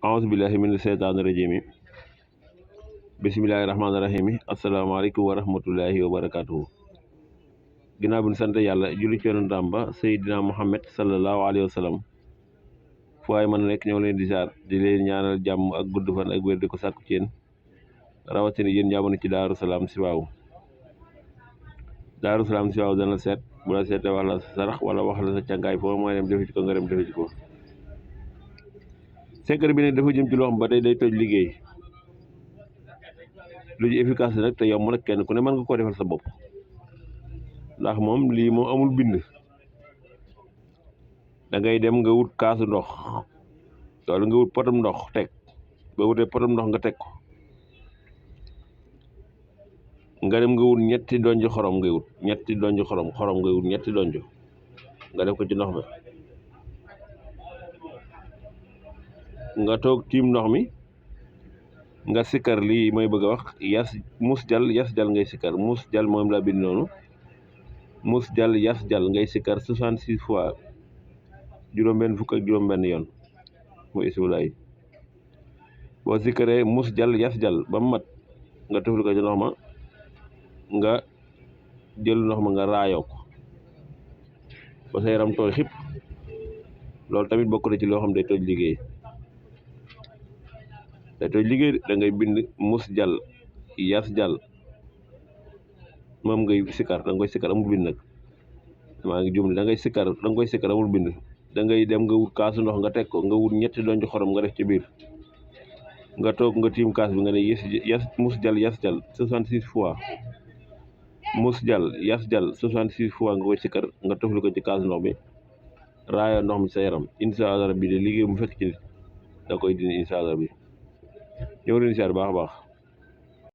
aousubillahi mina seytaani rajimi bisimilahi rahmaani rahimi asalaamaaleykum wa rahmatullahi wa barakatuhu ginnaaw bi ñu sant yàlla julli ci yonentam ba Seydina Muhammad sallallahu alayhi wa sallam fu waay mën a nekk ñoo leen di ziar di leen ñaanal jàmm ak gudd fan ak wér di ko sàkku ci yéen rawatina yéen jamono ci Daaru Salaam Chifaou. Daaru Salaam Chifaou dana seet bu la seetee wax la sa sarax wala wax la sa càngaay foo mooy dem defe ci ko nga dem defe ci ko. secret bi ne dafa jëm ci loo xam ba tey day toj liggéey lu ji efficace nag te yomb nag kenn ku ne mën nga koo defal sa bopp ndax moom lii moom amul bind. da ngay dem nga wut kaasu ndox wala nga wut potam ndox teg ba wutee potam ndox nga teg ko nga dem nga wut ñetti donj xorom ngay wut ñetti donj xorom ngay wut ñetti donj nga def ko ci ndox mi nga toog tiim ndox mi nga sikkar lii may bëgg a wax mus jal ngay sikkar mus jal moom laa bind noonu mus jal ngay sikkar 66 fois juróom-benn fukk ak juróom-benn yoon mooy isbulaay boo sikkaree mus jal ba mu mat nga tëfli ko ci ndox ma nga jël ndox ma nga raayoo ko ba sa yaram tooy xip loolu tamit bokk na ci loo xam day toj liggéey da ngay bind mus jal moom ngay sikkar da nga koy sikkar amul bind nag maa ngi jumle da ngay sikkar da nga koy sikkar amul bind da ngay dem nga wut kaasu ndox nga teg ko nga wut ñetti donj xorom nga def ci biir nga toog nga tiim kaas bi nga ne mus jal 66 fois mus jal 66 fois nga koy sikkar nga tofli ko ci kaas ndox bi raaya ndox mi sa yaram incha allah rabbi de liggéey mu fekk ci nit da koy dindi incha allah bi ñëw leen siyaar baax a baax